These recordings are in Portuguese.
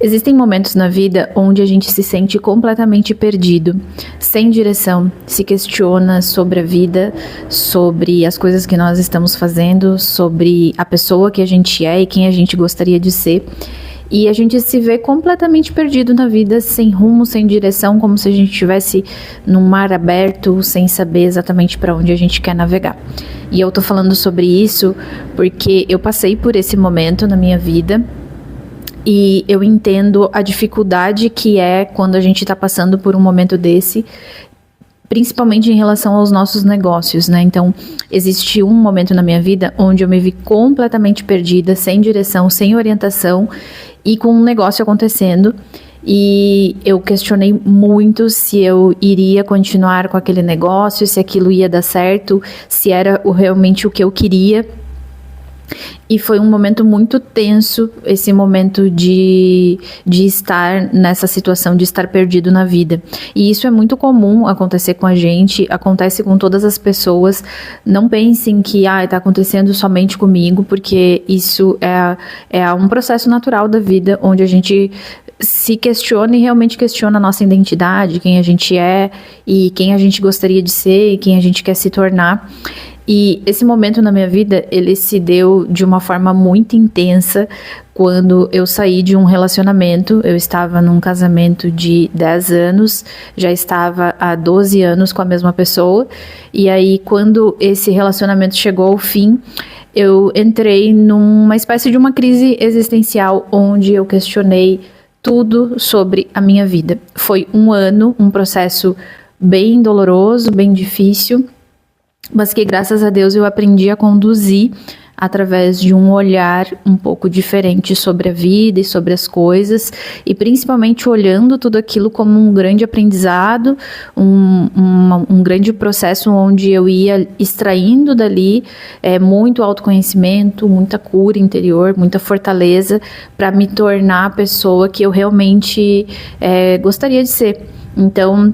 Existem momentos na vida onde a gente se sente completamente perdido, sem direção, se questiona sobre a vida, sobre as coisas que nós estamos fazendo, sobre a pessoa que a gente é e quem a gente gostaria de ser. E a gente se vê completamente perdido na vida, sem rumo, sem direção, como se a gente estivesse num mar aberto, sem saber exatamente para onde a gente quer navegar. E eu tô falando sobre isso porque eu passei por esse momento na minha vida. E eu entendo a dificuldade que é quando a gente está passando por um momento desse, principalmente em relação aos nossos negócios, né? Então, existe um momento na minha vida onde eu me vi completamente perdida, sem direção, sem orientação e com um negócio acontecendo. E eu questionei muito se eu iria continuar com aquele negócio, se aquilo ia dar certo, se era realmente o que eu queria. E foi um momento muito tenso, esse momento de estar nessa situação, de estar perdido na vida. E isso é muito comum acontecer com a gente, acontece com todas as pessoas. Não pensem que está acontecendo somente comigo, porque isso é um processo natural da vida, onde a gente se questiona e realmente questiona a nossa identidade, quem a gente é e quem a gente gostaria de ser e quem a gente quer se tornar. E esse momento na minha vida, ele se deu de uma forma muito intensa quando eu saí de um relacionamento. Eu estava num casamento de 10 anos, já estava há 12 anos com a mesma pessoa. E aí, quando esse relacionamento chegou ao fim, eu entrei numa espécie de uma crise existencial, onde eu questionei tudo sobre a minha vida. Foi um ano, um processo bem doloroso, bem difícil, mas que graças a Deus eu aprendi a conduzir através de um olhar um pouco diferente sobre a vida e sobre as coisas, e principalmente olhando tudo aquilo como um grande aprendizado, um grande processo onde eu ia extraindo dali muito autoconhecimento, muita cura interior, muita fortaleza para me tornar a pessoa que eu realmente gostaria de ser. Então,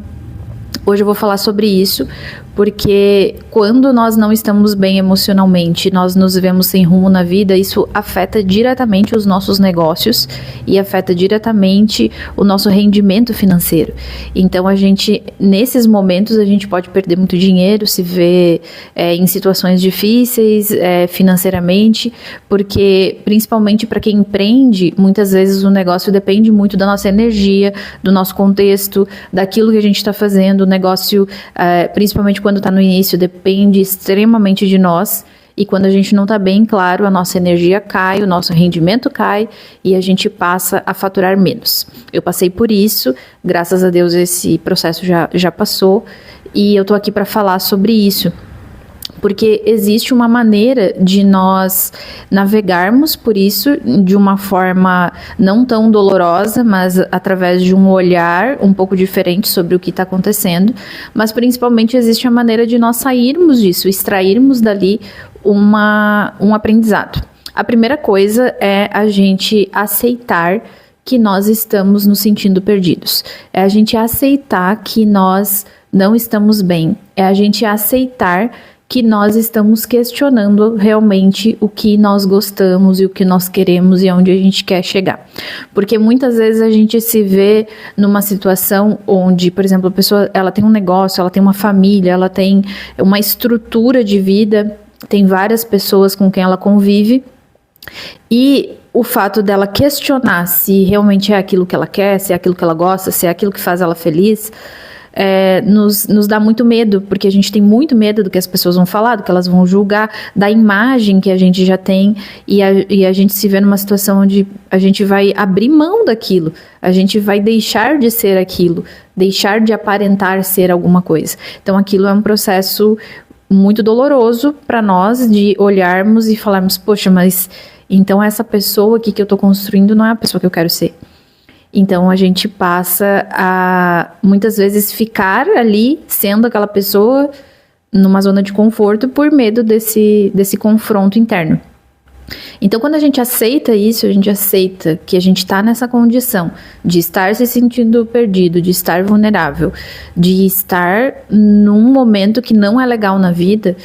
hoje eu vou falar sobre isso, porque quando nós não estamos bem emocionalmente, nós nos vemos sem rumo na vida, isso afeta diretamente os nossos negócios e afeta diretamente o nosso rendimento financeiro. Então, nesses momentos, a gente pode perder muito dinheiro, se ver em situações difíceis financeiramente, porque, principalmente para quem empreende, muitas vezes o negócio depende muito da nossa energia, do nosso contexto, daquilo que a gente está fazendo. O negócio, principalmente quando está no início, depende extremamente de nós, e quando a gente não está bem, claro, a nossa energia cai, o nosso rendimento cai e a gente passa a faturar menos. Eu passei por isso, graças a Deus esse processo já passou, e eu estou aqui para falar sobre isso, porque existe uma maneira de nós navegarmos por isso de uma forma não tão dolorosa, mas através de um olhar um pouco diferente sobre o que está acontecendo, mas principalmente existe a maneira de nós sairmos disso, extrairmos dali um aprendizado. A primeira coisa é a gente aceitar que nós estamos nos sentindo perdidos, é a gente aceitar que nós não estamos bem, é a gente aceitar que nós estamos questionando realmente o que nós gostamos e o que nós queremos e aonde a gente quer chegar. Porque muitas vezes a gente se vê numa situação onde, por exemplo, a pessoa ela tem um negócio, ela tem uma família, ela tem uma estrutura de vida, tem várias pessoas com quem ela convive, e o fato dela questionar se realmente é aquilo que ela quer, se é aquilo que ela gosta, se é aquilo que faz ela feliz, nos dá muito medo, porque a gente tem muito medo do que as pessoas vão falar, do que elas vão julgar, da imagem que a gente já tem, e a gente se vê numa situação onde a gente vai abrir mão daquilo, a gente vai deixar de ser aquilo, deixar de aparentar ser alguma coisa. Então aquilo é um processo muito doloroso para nós, de olharmos e falarmos, poxa, mas então essa pessoa aqui que eu estou construindo não é a pessoa que eu quero ser. Então, a gente passa a, muitas vezes, ficar ali, sendo aquela pessoa, numa zona de conforto, por medo desse confronto interno. Então, quando a gente aceita isso, a gente aceita que a gente está nessa condição de estar se sentindo perdido, de estar vulnerável, de estar num momento que não é legal na vida,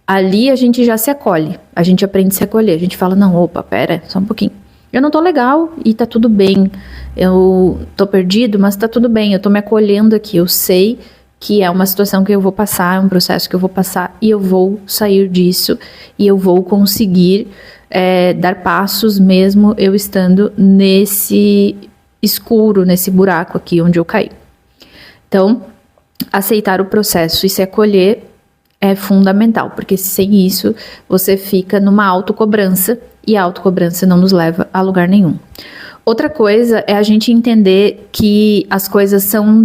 ali a gente já se acolhe, a gente aprende a se acolher, a gente fala, não, opa, pera, só um pouquinho. eu não tô legal e tá tudo bem. Eu tô perdido, mas tá tudo bem. Eu tô me acolhendo aqui. Eu sei que é uma situação que eu vou passar, é um processo que eu vou passar e eu vou sair disso e eu vou conseguir dar passos mesmo eu estando nesse escuro, nesse buraco aqui onde eu caí. Então, aceitar o processo e se acolher é fundamental, porque sem isso você fica numa autocobrança e a autocobrança não nos leva a lugar nenhum. Outra coisa é a gente entender que as coisas são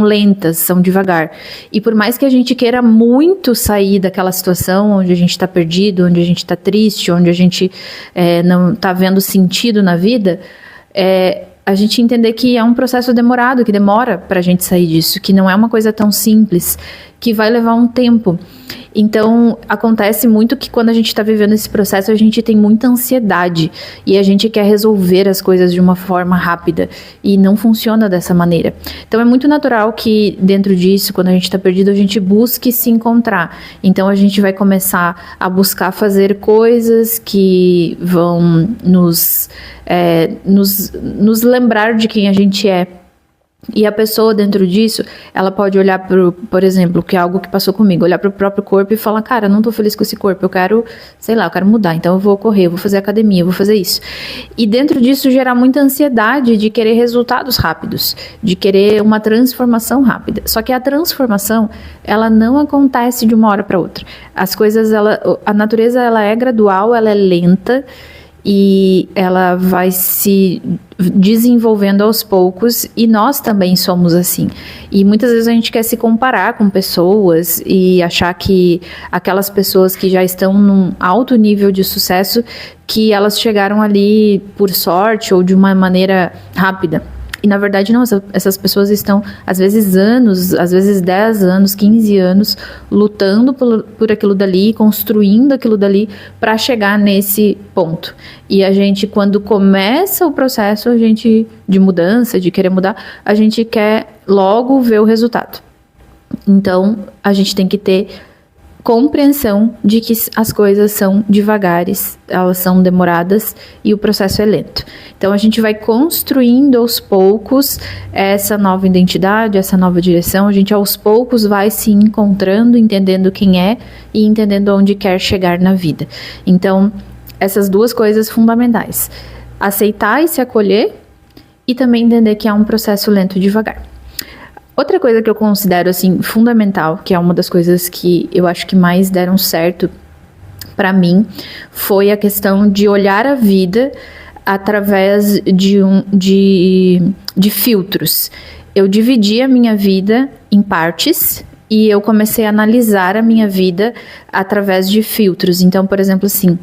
lentas, são devagar. E por mais que a gente queira muito sair daquela situação onde a gente está perdido, onde a gente está triste, onde a gente não está vendo sentido na vida, a gente entender que é um processo demorado, que demora para a gente sair disso, que não é uma coisa tão simples, que vai levar um tempo. Então, acontece muito que quando a gente está vivendo esse processo, a gente tem muita ansiedade e a gente quer resolver as coisas de uma forma rápida e não funciona dessa maneira. Então, é muito natural que dentro disso, quando a gente está perdido, a gente busque se encontrar. Então, a gente vai começar a buscar fazer coisas que vão nos lembrar de quem a gente é. E a pessoa dentro disso, ela pode olhar por exemplo, que é algo que passou comigo, olhar para o próprio corpo e falar, cara, eu não tô feliz com esse corpo, eu quero, eu quero mudar, então eu vou correr, eu vou fazer academia, eu vou fazer isso. E dentro disso gerar muita ansiedade de querer resultados rápidos, de querer uma transformação rápida. Só que a transformação, ela não acontece de uma hora para outra. As coisas, a natureza, ela é gradual, ela é lenta, e ela vai se desenvolvendo aos poucos e nós também somos assim. E muitas vezes a gente quer se comparar com pessoas e achar que aquelas pessoas que já estão num alto nível de sucesso, que elas chegaram ali por sorte ou de uma maneira rápida. E na verdade não, essas pessoas estão às vezes anos, às vezes 10 anos, 15 anos lutando por aquilo dali, construindo aquilo dali para chegar nesse ponto. E a gente, quando começa o processo de mudança, de querer mudar, a gente quer logo ver o resultado. Então a gente tem que ter compreensão de que as coisas são devagares, elas são demoradas e o processo é lento. Então a gente vai construindo aos poucos essa nova identidade, essa nova direção, a gente aos poucos vai se encontrando, entendendo quem é e entendendo onde quer chegar na vida. Então, essas duas coisas fundamentais, aceitar e se acolher e também entender que é um processo lento e devagar. Outra coisa que eu considero assim fundamental, que é uma das coisas que eu acho que mais deram certo para mim, foi a questão de olhar a vida através de filtros. Eu dividi a minha vida em partes e eu comecei a analisar a minha vida através de filtros. Então, por exemplo, assim,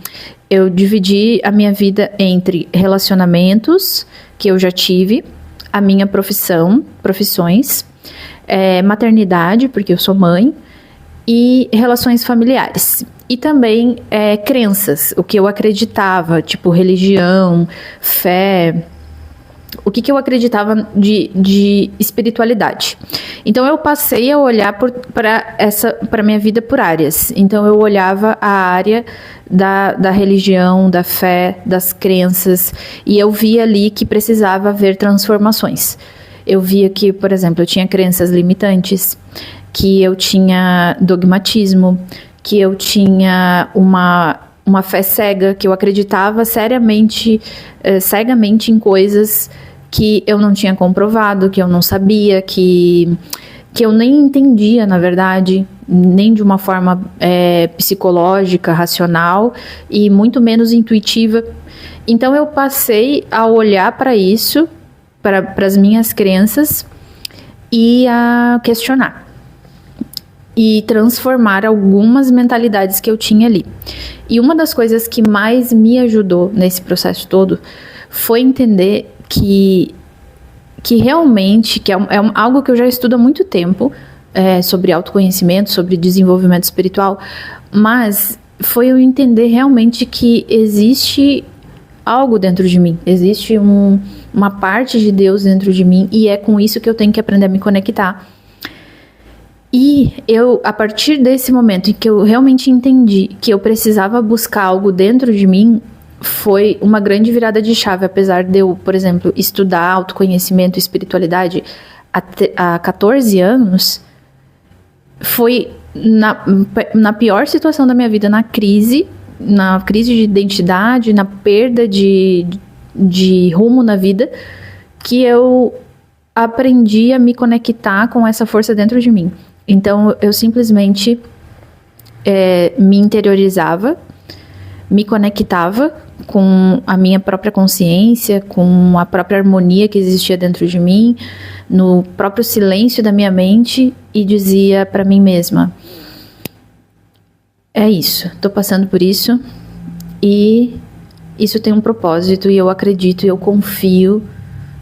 eu dividi a minha vida entre relacionamentos que eu já tive, a minha profissões, maternidade, porque eu sou mãe, e relações familiares. E também crenças, o que eu acreditava, tipo religião, fé, o que eu acreditava de espiritualidade. Então eu passei a olhar para minha vida por áreas. Então eu olhava a área da religião, da fé, das crenças, e eu via ali que precisava haver transformações. Eu via que, por exemplo, eu tinha crenças limitantes, que eu tinha dogmatismo, que eu tinha uma fé cega, que eu acreditava cegamente em coisas que eu não tinha comprovado, que eu não sabia, que eu nem entendia, na verdade, nem de uma forma psicológica, racional e muito menos intuitiva. Então eu passei a olhar para isso, para as minhas crenças e a questionar e transformar algumas mentalidades que eu tinha ali. E uma das coisas que mais me ajudou nesse processo todo foi entender que realmente, que é algo que eu já estudo há muito tempo, sobre autoconhecimento, sobre desenvolvimento espiritual, mas foi eu entender realmente que existe algo dentro de mim, existe uma parte de Deus dentro de mim e é com isso que eu tenho que aprender a me conectar. E eu, a partir desse momento em que eu realmente entendi que eu precisava buscar algo dentro de mim, foi uma grande virada de chave, apesar de eu, por exemplo, estudar autoconhecimento e espiritualidade há 14 anos, foi na pior situação da minha vida, na crise de identidade, na perda de rumo na vida, que eu aprendi a me conectar com essa força dentro de mim. Então, eu simplesmente me interiorizava, me conectava com a minha própria consciência, com a própria harmonia que existia dentro de mim, no próprio silêncio da minha mente, e dizia para mim mesma: é isso, tô passando por isso, e isso tem um propósito, e eu acredito e eu confio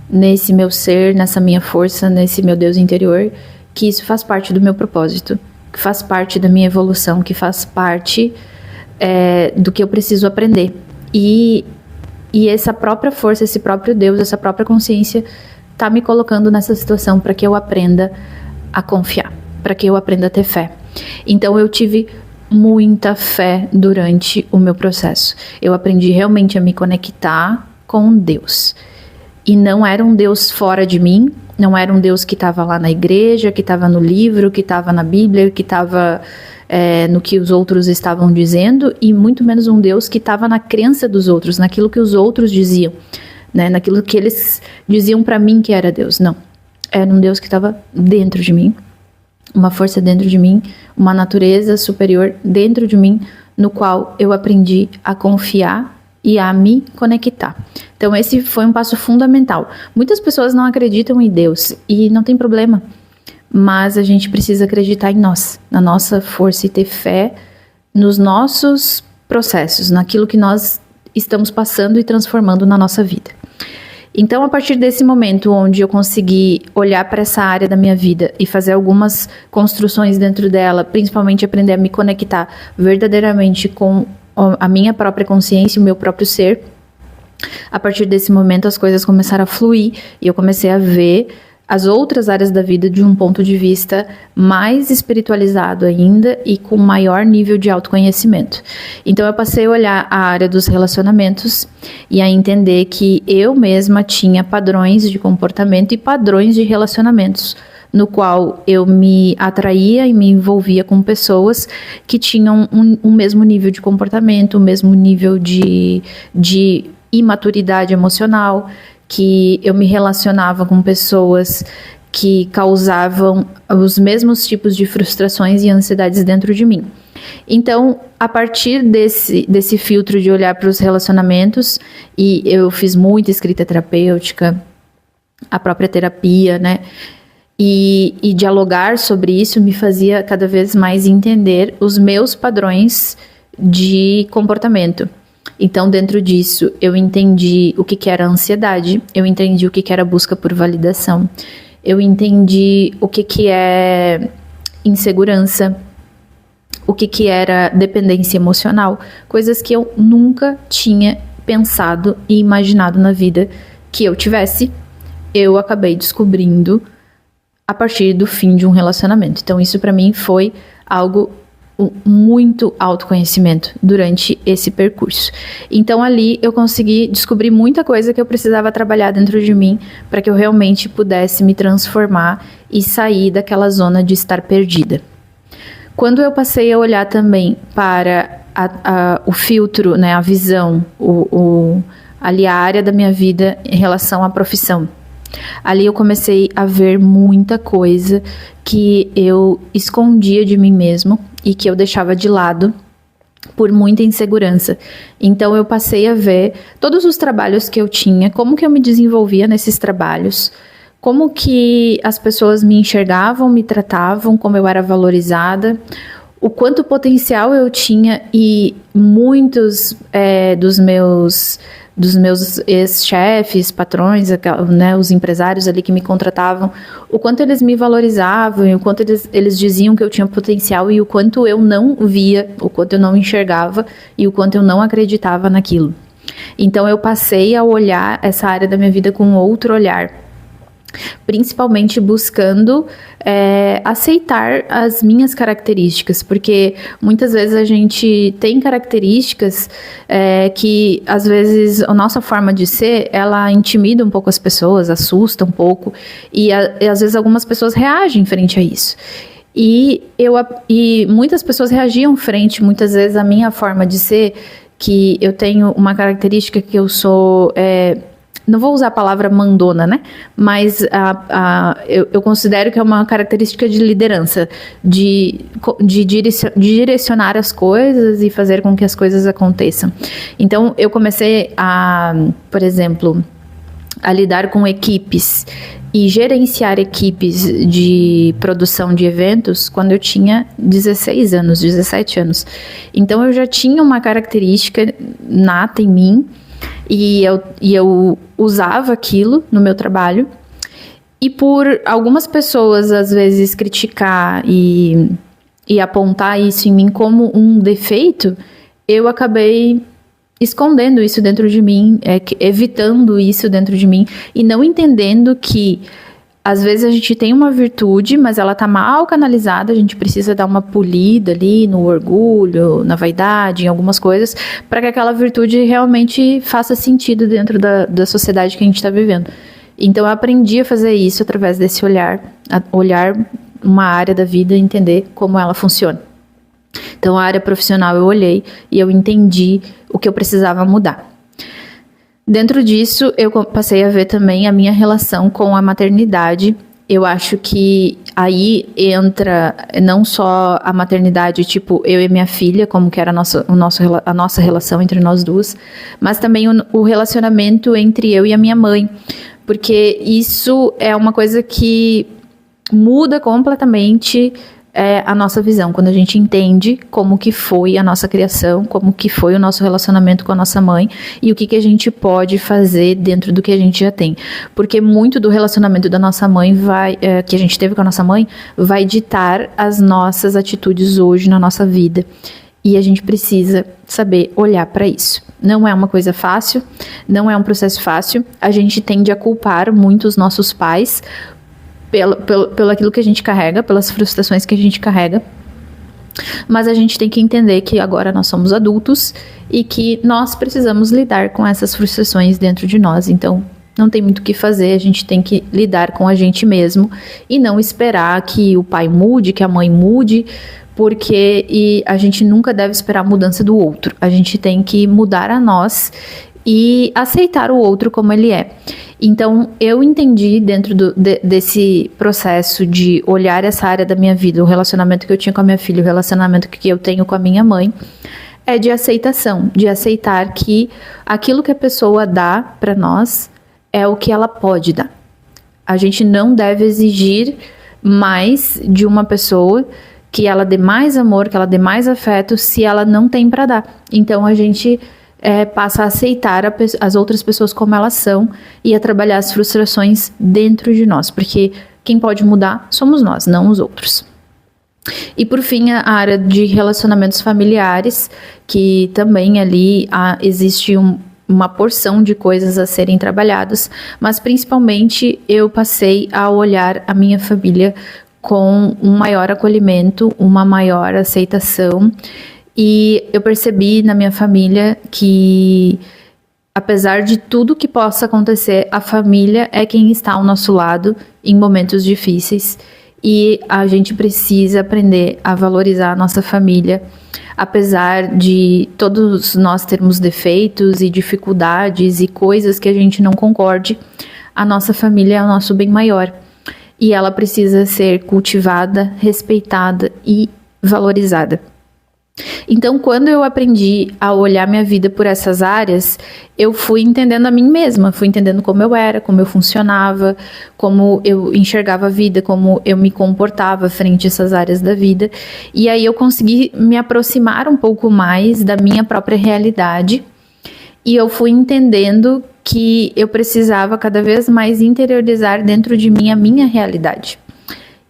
nesse meu ser, nessa minha força, nesse meu Deus interior, que isso faz parte do meu propósito, que faz parte da minha evolução, que faz parte do que eu preciso aprender. E essa própria força, esse próprio Deus, essa própria consciência tá me colocando nessa situação para que eu aprenda a confiar, para que eu aprenda a ter fé. Então eu tive muita fé durante o meu processo. Eu aprendi realmente a me conectar com Deus. E não era um Deus fora de mim, não era um Deus que estava lá na igreja, que estava no livro, que estava na Bíblia, que estava no que os outros estavam dizendo, e muito menos um Deus que estava na crença dos outros, naquilo que os outros diziam, né? Naquilo que eles diziam para mim que era Deus. Não, era um Deus que estava dentro de mim, uma força dentro de mim, uma natureza superior dentro de mim, no qual eu aprendi a confiar e a me conectar. Então esse foi um passo fundamental. Muitas pessoas não acreditam em Deus, e não tem problema, mas a gente precisa acreditar em nós, na nossa força, e ter fé nos nossos processos, naquilo que nós estamos passando e transformando na nossa vida. Então, a partir desse momento onde eu consegui olhar para essa área da minha vida e fazer algumas construções dentro dela, principalmente aprender a me conectar verdadeiramente com a minha própria consciência, o meu próprio ser, a partir desse momento as coisas começaram a fluir, e eu comecei a ver as outras áreas da vida de um ponto de vista mais espiritualizado ainda e com maior nível de autoconhecimento. Então eu passei a olhar a área dos relacionamentos e a entender que eu mesma tinha padrões de comportamento e padrões de relacionamentos, no qual eu me atraía e me envolvia com pessoas que tinham um mesmo nível de comportamento, o mesmo nível de imaturidade emocional, que eu me relacionava com pessoas que causavam os mesmos tipos de frustrações e ansiedades dentro de mim. Então, a partir desse filtro de olhar para os relacionamentos, e eu fiz muita escrita terapêutica, a própria terapia, né? E dialogar sobre isso me fazia cada vez mais entender os meus padrões de comportamento. Então, dentro disso, eu entendi o que era ansiedade, eu entendi o que era busca por validação, eu entendi o que é insegurança, o que era dependência emocional, coisas que eu nunca tinha pensado e imaginado na vida que eu tivesse, eu acabei descobrindo a partir do fim de um relacionamento. Então, isso para mim foi algo muito autoconhecimento durante esse percurso. Então ali eu consegui descobrir muita coisa que eu precisava trabalhar dentro de mim para que eu realmente pudesse me transformar e sair daquela zona de estar perdida. Quando eu passei a olhar também para o filtro, né, a visão, ali a área da minha vida em relação à profissão, ali eu comecei a ver muita coisa que eu escondia de mim mesmo e que eu deixava de lado por muita insegurança. Então eu passei a ver todos os trabalhos que eu tinha, como que eu me desenvolvia nesses trabalhos, como que as pessoas me enxergavam, me tratavam, como eu era valorizada, o quanto potencial eu tinha, e muitos dos meus ex-chefes, patrões, né, os empresários ali que me contratavam, o quanto eles me valorizavam, e o quanto eles diziam que eu tinha potencial, e o quanto eu não via, o quanto eu não enxergava, e o quanto eu não acreditava naquilo. Então eu passei a olhar essa área da minha vida com outro olhar. Principalmente buscando aceitar as minhas características, porque muitas vezes a gente tem características que às vezes a nossa forma de ser, ela intimida um pouco as pessoas, assusta um pouco, e às vezes algumas pessoas reagem frente a isso. E muitas pessoas reagiam frente, muitas vezes, à minha forma de ser, que eu tenho uma característica que eu sou... não vou usar a palavra mandona, né? Mas eu considero que é uma característica de liderança, de direcionar as coisas e fazer com que as coisas aconteçam. Então, eu comecei por exemplo, a lidar com equipes e gerenciar equipes de produção de eventos quando eu tinha 16 anos, 17 anos. Então, eu já tinha uma característica nata em mim, e eu usava aquilo no meu trabalho, e por algumas pessoas às vezes criticar e apontar isso em mim como um defeito, eu acabei escondendo isso dentro de mim, evitando isso dentro de mim, e não entendendo que às vezes a gente tem uma virtude, mas ela tá mal canalizada, a gente precisa dar uma polida ali no orgulho, na vaidade, em algumas coisas, para que aquela virtude realmente faça sentido dentro da sociedade que a gente está vivendo. Então eu aprendi a fazer isso através desse olhar uma área da vida e entender como ela funciona. Então a área profissional eu olhei e eu entendi o que eu precisava mudar. Dentro disso, eu passei a ver também a minha relação com a maternidade. Eu acho que aí entra não só a maternidade, tipo, eu e minha filha, como que era a nossa relação entre nós duas, mas também o relacionamento entre eu e a minha mãe, porque isso é uma coisa que muda completamente a nossa visão, quando a gente entende como que foi a nossa criação, como que foi o nosso relacionamento com a nossa mãe e o que a gente pode fazer dentro do que a gente já tem. Porque muito do relacionamento da nossa mãe que a gente teve com a nossa mãe vai ditar as nossas atitudes hoje na nossa vida. E a gente precisa saber olhar para isso. Não é uma coisa fácil, não é um processo fácil. A gente tende a culpar muito os nossos pais pelo aquilo que a gente carrega, pelas frustrações que a gente carrega, mas a gente tem que entender que agora nós somos adultos e que nós precisamos lidar com essas frustrações dentro de nós. Então não tem muito o que fazer, a gente tem que lidar com a gente mesmo e não esperar que o pai mude, que a mãe mude, porque a gente nunca deve esperar a mudança do outro. A gente tem que mudar a nós e aceitar o outro como ele é. Então, eu entendi dentro desse processo de olhar essa área da minha vida, o relacionamento que eu tinha com a minha filha, o relacionamento que eu tenho com a minha mãe, é de aceitação, de aceitar que aquilo que a pessoa dá para nós é o que ela pode dar. A gente não deve exigir mais de uma pessoa, que ela dê mais amor, que ela dê mais afeto, se ela não tem para dar. Então, a gente passa a aceitar as outras pessoas como elas são e a trabalhar as frustrações dentro de nós, porque quem pode mudar somos nós, não os outros. E por fim, a área de relacionamentos familiares, que também ali existe uma porção de coisas a serem trabalhadas, mas principalmente eu passei a olhar a minha família com um maior acolhimento, uma maior aceitação. E eu percebi na minha família que, apesar de tudo que possa acontecer, a família é quem está ao nosso lado em momentos difíceis. E a gente precisa aprender a valorizar a nossa família, apesar de todos nós termos defeitos e dificuldades e coisas que a gente não concorde. A nossa família é o nosso bem maior e ela precisa ser cultivada, respeitada e valorizada. Então, quando eu aprendi a olhar minha vida por essas áreas, eu fui entendendo a mim mesma, fui entendendo como eu era, como eu funcionava, como eu enxergava a vida, como eu me comportava frente a essas áreas da vida. E aí eu consegui me aproximar um pouco mais da minha própria realidade e eu fui entendendo que eu precisava cada vez mais interiorizar dentro de mim a minha realidade.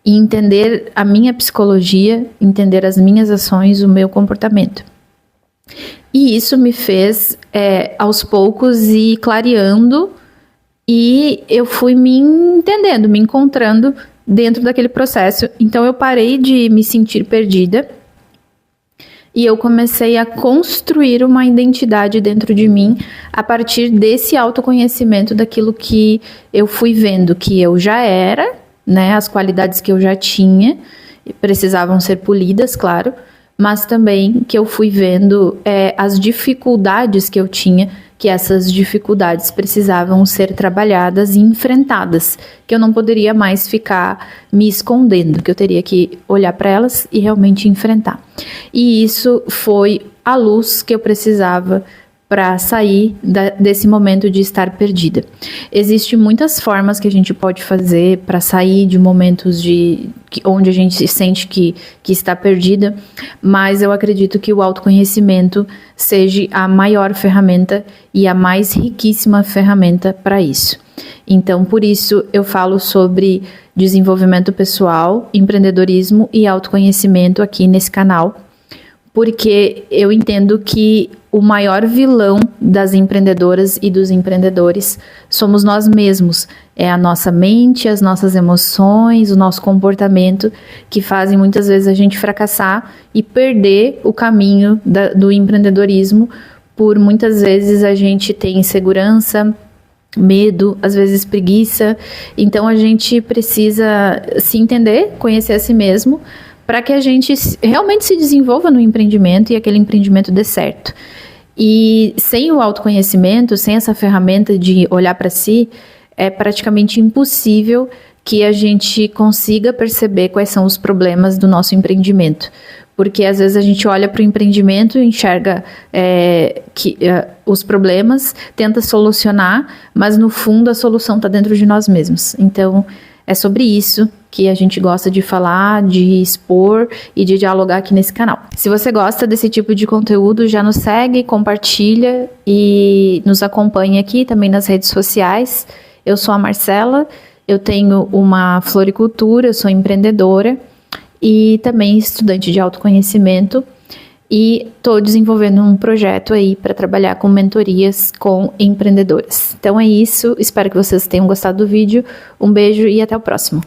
E entender a minha psicologia, entender as minhas ações, o meu comportamento. E isso me fez, aos poucos, ir clareando e eu fui me entendendo, me encontrando dentro daquele processo. Então eu parei de me sentir perdida e eu comecei a construir uma identidade dentro de mim a partir desse autoconhecimento daquilo que eu fui vendo que eu já era, né, as qualidades que eu já tinha, precisavam ser polidas, claro, mas também que eu fui vendo as dificuldades que eu tinha, que essas dificuldades precisavam ser trabalhadas e enfrentadas, que eu não poderia mais ficar me escondendo, que eu teria que olhar para elas e realmente enfrentar. E isso foi a luz que eu precisava para sair desse momento de estar perdida. Existem muitas formas que a gente pode fazer para sair de momentos onde a gente se sente que está perdida, mas eu acredito que o autoconhecimento seja a maior ferramenta e a mais riquíssima ferramenta para isso. Então, por isso, eu falo sobre desenvolvimento pessoal, empreendedorismo e autoconhecimento aqui nesse canal, porque eu entendo que o maior vilão das empreendedoras e dos empreendedores somos nós mesmos. É a nossa mente, as nossas emoções, o nosso comportamento que fazem muitas vezes a gente fracassar e perder o caminho do empreendedorismo, por muitas vezes a gente ter insegurança, medo, às vezes preguiça. Então a gente precisa se entender, conhecer a si mesmo, para que a gente realmente se desenvolva no empreendimento e aquele empreendimento dê certo. E sem o autoconhecimento, sem essa ferramenta de olhar para si, é praticamente impossível que a gente consiga perceber quais são os problemas do nosso empreendimento. Porque às vezes a gente olha para o empreendimento e enxerga os problemas, tenta solucionar, mas no fundo a solução está dentro de nós mesmos. Então é sobre isso que a gente gosta de falar, de expor e de dialogar aqui nesse canal. Se você gosta desse tipo de conteúdo, já nos segue, compartilha e nos acompanha aqui também nas redes sociais. Eu sou a Marcela, eu tenho uma floricultura, eu sou empreendedora e também estudante de autoconhecimento, e estou desenvolvendo um projeto aí para trabalhar com mentorias com empreendedoras. Então é isso, espero que vocês tenham gostado do vídeo, um beijo e até o próximo.